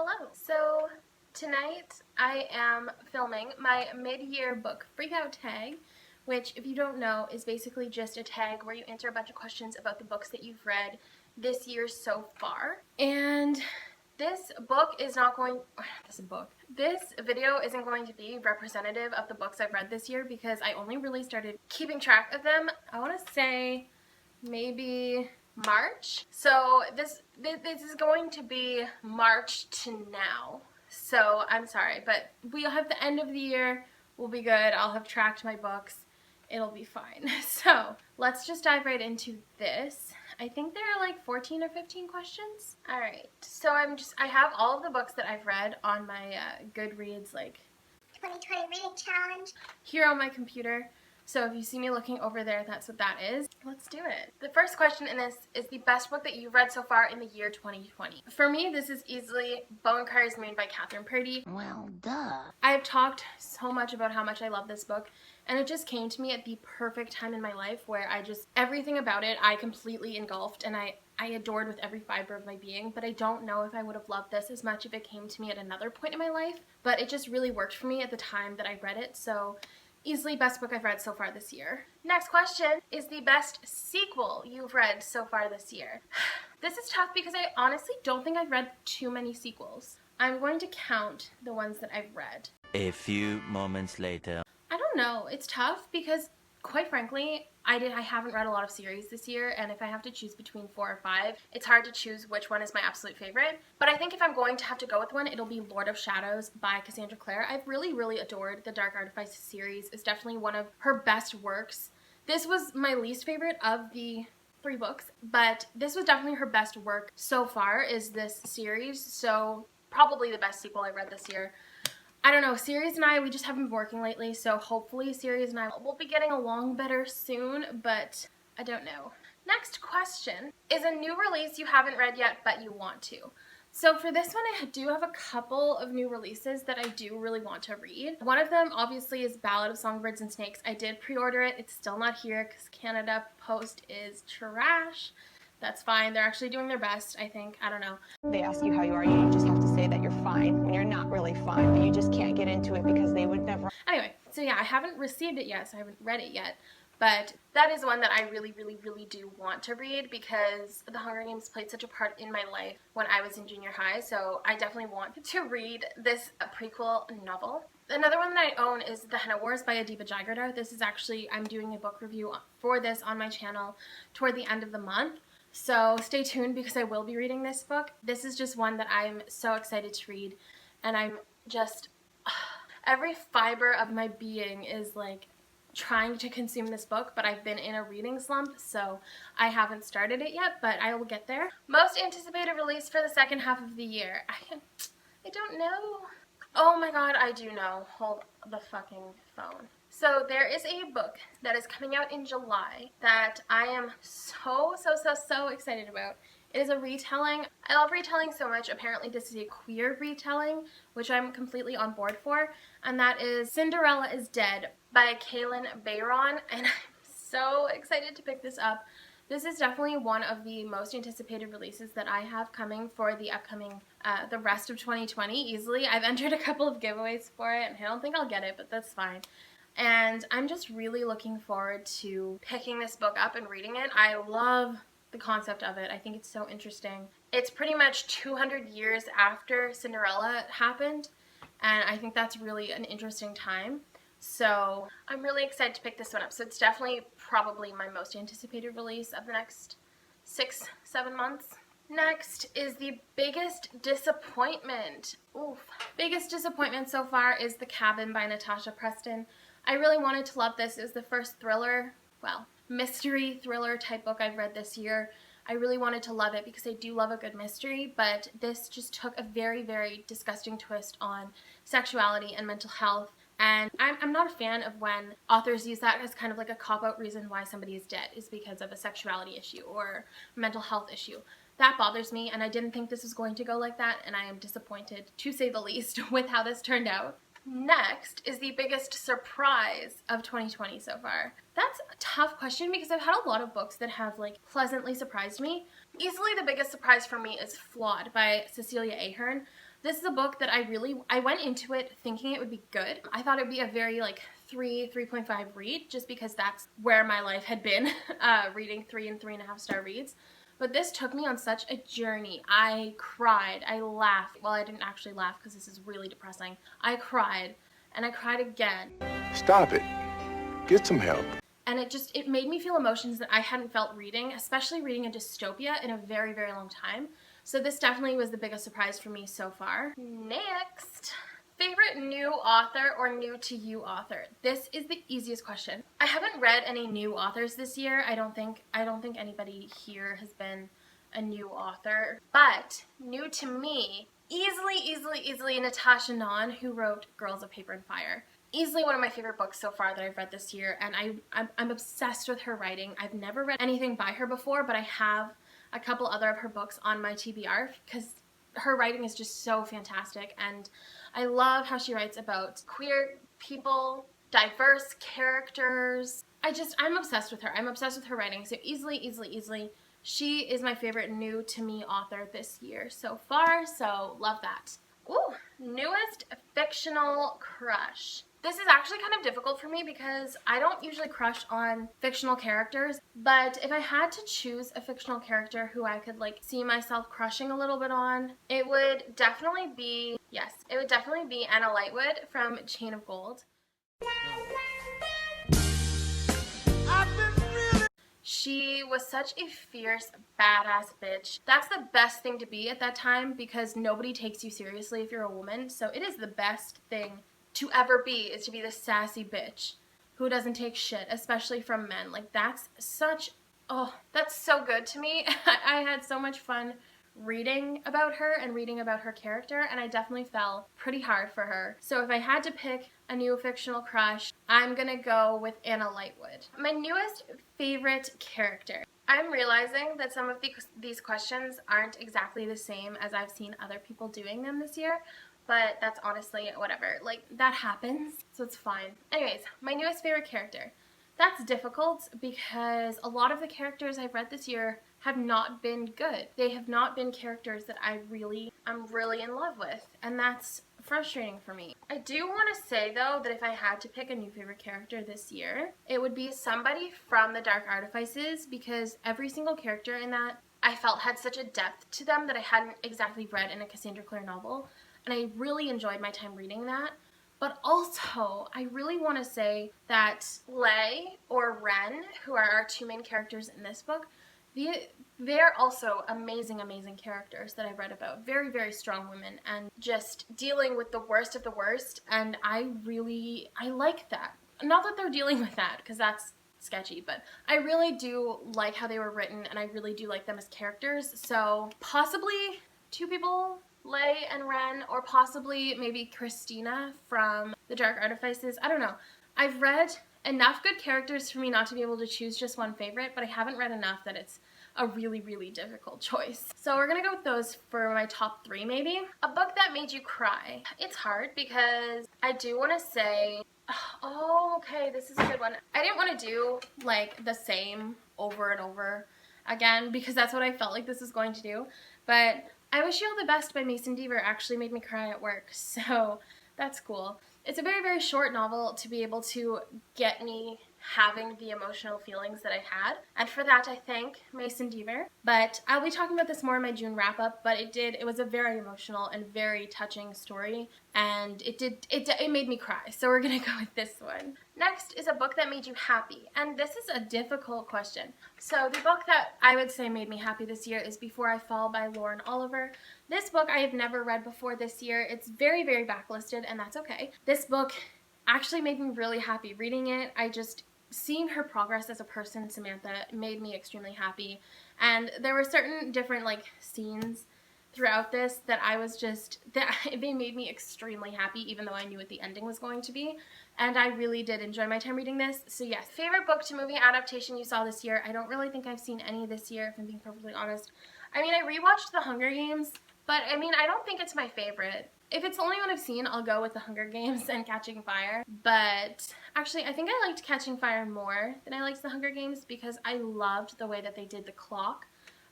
Hello. So tonight I am filming my mid-year book freakout tag, which if you don't know is basically just a tag where you answer a bunch of questions about the books that you've read this year so far. And this video isn't going to be representative of the books I've read this year because I only really started keeping track of them, I want to say maybe March. So this is going to be March to now. So I'm sorry, but we'll have the end of the year. We'll be good. I'll have tracked my books. It'll be fine. So let's just dive right into this. I think there are like 14 or 15 questions. All right. So I have all of the books that I've read on my Goodreads like 2020 reading challenge here on my computer. So if you see me looking over there, that's what that is. Let's do it. The first question in this is the best book that you've read so far in the year 2020. For me, this is easily Bone Cars Moon by Catherine Purdy. Well, duh. I have talked so much about how much I love this book, and it just came to me at the perfect time in my life where everything about it I completely engulfed and I adored with every fiber of my being, but I don't know if I would have loved this as much if it came to me at another point in my life, but it just really worked for me at the time that I read it, so easily best book I've read so far this year. Next question is the best sequel you've read so far this year. This is tough because I honestly don't think I've read too many sequels. I'm going to count the ones that I've read. A few moments later. I don't know. It's tough because, quite frankly, I haven't read a lot of series this year, and if I have to choose between 4 or 5, it's hard to choose which one is my absolute favorite. But I think if I'm going to have to go with one, it'll be Lord of Shadows by Cassandra Clare. I've really adored the Dark Artifice series. It's definitely one of her best works. This was my least favorite of the 3 books, but this was definitely her best work so far is this series, so probably the best sequel I read this year. I don't know, Sirius and I, we just haven't been working lately, so hopefully Sirius and I will be getting along better soon, but I don't know. Next question is a new release you haven't read yet, but you want to. So for this one, I do have a couple of new releases that I do really want to read. One of them, obviously, is Ballad of Songbirds and Snakes. I did pre-order it. It's still not here because Canada Post is trash. That's fine. They're actually doing their best, I think. I don't know. They ask you how you are, you just have to say that you're fine when you're not really fine, but you just can't get into it because they would never. Anyway, so yeah, I haven't received it yet, so I haven't read it yet, but that is one that I really do want to read because The Hunger Games played such a part in my life when I was in junior high, so I definitely want to read this prequel novel. Another one that I own is The Henna Wars by Adiba Jaigirdar. This is actually, I'm doing a book review for this on my channel toward the end of the month. So stay tuned because I will be reading this book. This is just one that I'm so excited to read, and I'm just, every fiber of my being is like trying to consume this book, but I've been in a reading slump, so I haven't started it yet, but I will get there. Most anticipated release for the second half of the year. I don't know. Oh my god, I do know. Hold the fucking phone. So there is a book that is coming out in July that I am so excited about. It is a retelling. I love retelling so much. Apparently this is a queer retelling, which I'm completely on board for, and that is Cinderella is Dead by Kaylin Bayron, and I'm so excited to pick this up. This is definitely one of the most anticipated releases that I have coming for the upcoming, the rest of 2020 easily. I've entered a couple of giveaways for it, and I don't think I'll get it, but that's fine. And I'm just really looking forward to picking this book up and reading it. I love the concept of it. I think it's so interesting. It's pretty much 200 years after Cinderella happened, and I think that's really an interesting time. So I'm really excited to pick this one up. So it's definitely probably my most anticipated release of the next 6-7 months. Next is the biggest disappointment. Oof. Biggest disappointment so far is The Cabin by Natasha Preston. I really wanted to love this. It was the first thriller, well, mystery thriller type book I've read this year. I really wanted to love it because I do love a good mystery, but this just took a very disgusting twist on sexuality and mental health. And I'm not a fan of when authors use that as kind of like a cop-out reason why somebody is dead is because of a sexuality issue or mental health issue. That bothers me, and I didn't think this was going to go like that, and I am disappointed, to say the least, with how this turned out. Next is the biggest surprise of 2020 so far. That's a tough question because I've had a lot of books that have like pleasantly surprised me. Easily the biggest surprise for me is Flawed by Cecilia Ahern. This is a book that I went into it thinking it would be good. I thought it would be a very like 3.5 read, just because that's where my life had been, reading 3 and 3.5 star reads. But this took me on such a journey. I cried, I laughed. Well, I didn't actually laugh because this is really depressing. I cried, and I cried again. Stop it. Get some help. And it made me feel emotions that I hadn't felt reading, especially reading a dystopia, in a very, very long time. So this definitely was the biggest surprise for me so far. Next, favorite new author or new to you author? This is the easiest question. I haven't read any new authors this year. I don't think anybody here has been a new author. But new to me, easily Natasha Non, who wrote Girls of Paper and Fire. Easily one of my favorite books so far that I've read this year, and I'm obsessed with her writing. I've never read anything by her before, but I have a couple other of her books on my TBR because her writing is just so fantastic, and I love how she writes about queer people, diverse characters. I'm obsessed with her. I'm obsessed with her writing, so easily. She is my favorite new to me author this year so far, so love that. Ooh, newest fictional crush. This is actually kind of difficult for me because I don't usually crush on fictional characters, but if I had to choose a fictional character who I could like see myself crushing a little bit on, it would definitely be Anna Lightwood from Chain of Gold. She was such a fierce, badass bitch. That's the best thing to be at that time because nobody takes you seriously if you're a woman. So it is the best thing to ever be, is to be the sassy bitch who doesn't take shit, especially from men. Like that's so good to me. I had so much fun reading about her and reading about her character, and I definitely fell pretty hard for her. So if I had to pick a new fictional crush, I'm gonna go with Anna Lightwood. My newest favorite character. I'm realizing that some of these questions aren't exactly the same as I've seen other people doing them this year, but that's honestly whatever. Like, that happens, so it's fine. Anyways, my newest favorite character. That's difficult because a lot of the characters I've read this year have not been good. They have not been characters that I'm really in love with, and that's frustrating for me. I do want to say though that if I had to pick a new favorite character this year, it would be somebody from the Dark Artifices, because every single character in that I felt had such a depth to them that I hadn't exactly read in a Cassandra Clare novel, and I really enjoyed my time reading that. But also, I really want to say that Lay or Ren, who are our two main characters in this book, they're also amazing characters that I've read about. Very, very strong women and just dealing with the worst of the worst, and I like that. Not that they're dealing with that, because that's sketchy, but I really do like how they were written, and I really do like them as characters. So possibly two people, Lay and Ren, or possibly maybe Christina from the Dark Artifices. I don't know. I've read enough good characters for me not to be able to choose just one favorite, but I haven't read enough that it's a really, really difficult choice. So we're gonna go with those for my top 3 maybe. A book that made you cry. It's hard because I do want to say, oh, okay, this is a good one. I didn't want to do like the same over and over again because that's what I felt like this was going to do, but I Wish You All the Best by Mason Deaver actually made me cry at work, so that's cool. It's a very, very short novel to be able to get me having the emotional feelings that I had, and for that I thank Mason Deaver. But I'll be talking about this more in my June wrap-up, but it was a very emotional and very touching story, and it made me cry, so we're gonna go with this one. Next is a book that made you happy, and this is a difficult question. So the book that I would say made me happy this year is Before I Fall by Lauren Oliver. This book I have never read before this year. It's very, very backlisted, and that's okay. This book actually made me really happy reading it. Seeing her progress as a person, Samantha, made me extremely happy. And there were certain different scenes throughout this that they made me extremely happy, even though I knew what the ending was going to be. And I really did enjoy my time reading this. So yes, favorite book to movie adaptation you saw this year. I don't really think I've seen any this year, if I'm being perfectly honest. I mean, I rewatched The Hunger Games, but I mean, I don't think it's my favorite. If it's the only one I've seen, I'll go with The Hunger Games and Catching Fire. But actually, I think I liked Catching Fire more than I liked The Hunger Games because I loved the way that they did the clock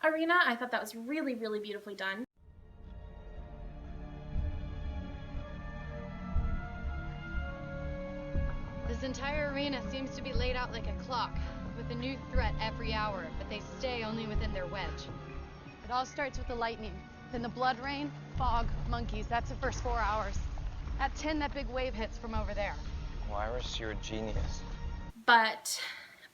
arena. I thought that was really, really beautifully done. This entire arena seems to be laid out like a clock, with a new threat every hour, but they stay only within their wedge. It all starts with the lightning, then the blood rain, fog, monkeys. That's the first 4 hours. At 10, that big wave hits from over there. Well, Iris, you're a genius. But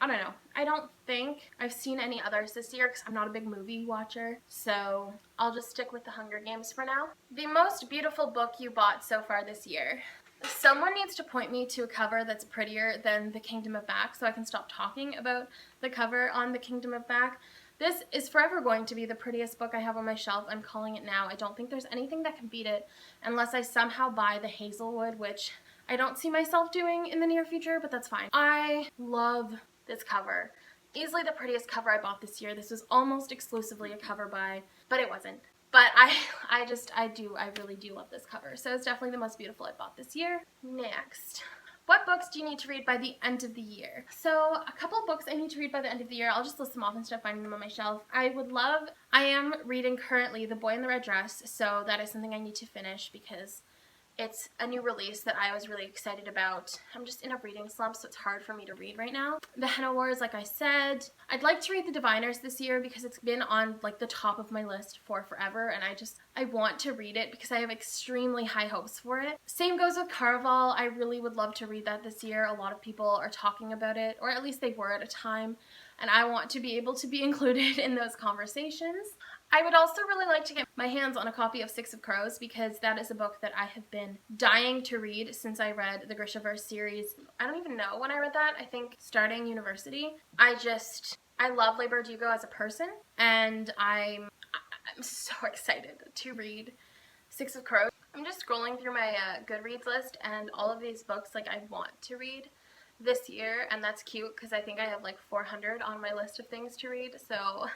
I don't know. I don't think I've seen any others this year because I'm not a big movie watcher. So I'll just stick with the Hunger Games for now. The most beautiful book you bought so far this year. Someone needs to point me to a cover that's prettier than The Kingdom of Back so I can stop talking about the cover on The Kingdom of Back. This is forever going to be the prettiest book I have on my shelf. I'm calling it now. I don't think there's anything that can beat it unless I somehow buy the Hazelwood, which I don't see myself doing in the near future, but that's fine. I love this cover. Easily the prettiest cover I bought this year. This was almost exclusively a cover buy, but it wasn't. But I really do love this cover. So it's definitely the most beautiful I bought this year. Next. What books do you need to read by the end of the year? So a couple of books I need to read by the end of the year. I'll just list them off and start finding them on my shelf. I am reading currently The Boy in the Red Dress, so that is something I need to finish because it's a new release that I was really excited about. I'm just in a reading slump, so it's hard for me to read right now. The Henna Wars, like I said. I'd like to read The Diviners this year because it's been on like the top of my list for forever, and I want to read it because I have extremely high hopes for it. Same goes with Caraval. I really would love to read that this year. A lot of people are talking about it, or at least they were at a time, and I want to be able to be included in those conversations. I would also really like to get my hands on a copy of Six of Crows because that is a book that I have been dying to read since I read the Grishaverse series. I don't even know when I read that. I think starting university. I love Leigh Bardugo as a person, and I'm so excited to read Six of Crows. I'm just scrolling through my Goodreads list, and all of these books like I want to read this year, and that's cute because I think I have like 400 on my list of things to read, so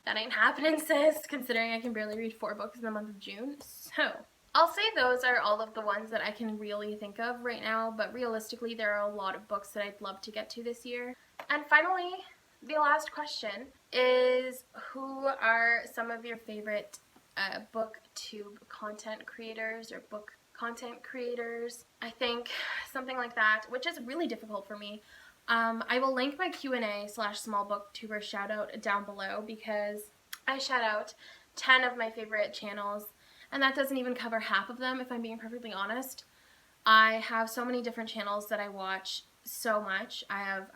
that ain't happening, sis, considering I can barely read 4 books in the month of June. So I'll say those are all of the ones that I can really think of right now, but realistically there are a lot of books that I'd love to get to this year. And finally, the last question is, who are some of your favorite booktube content creators or book content creators? I think something like that, which is really difficult for me. I will link my Q&A/small booktuber shout out down below because I shout out 10 of my favorite channels, and that doesn't even cover half of them if I'm being perfectly honest. I have so many different channels that I watch so much. I have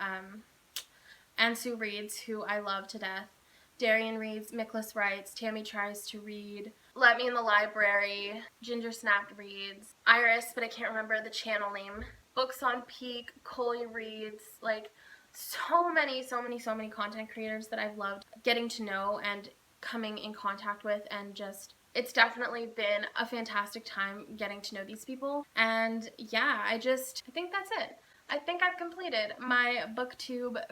Ansu Reads, who I love to death, Darian Reads, Miklas Writes, Tammy Tries to Read, Let Me in the Library, Ginger Snapped Reads, Iris, but I can't remember the channel name, Books on Peak, Coley Reads, like so many content creators that I've loved getting to know and coming in contact with, and just it's definitely been a fantastic time getting to know these people. And yeah, I think that's it. I think I've completed my booktube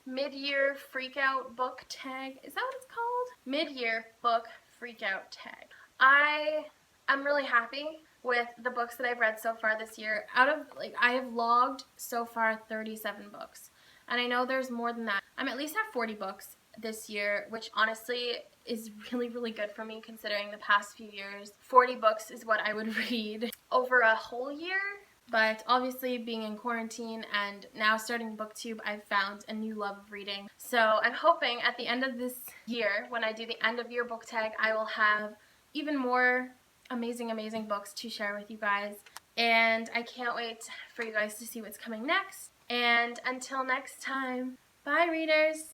mid-year freakout book tag. Is that what it's called? Mid-year book freakout tag. I'm really happy with the books that I've read so far this year. I have logged so far 37 books. And I know there's more than that. I'm at least at 40 books this year, which honestly is really good for me considering the past few years. 40 books is what I would read over a whole year. But obviously being in quarantine and now starting BookTube, I've found a new love of reading. So I'm hoping at the end of this year, when I do the end of year book tag, I will have even more amazing books to share with you guys. And I can't wait for you guys to see what's coming next. And until next time, bye readers!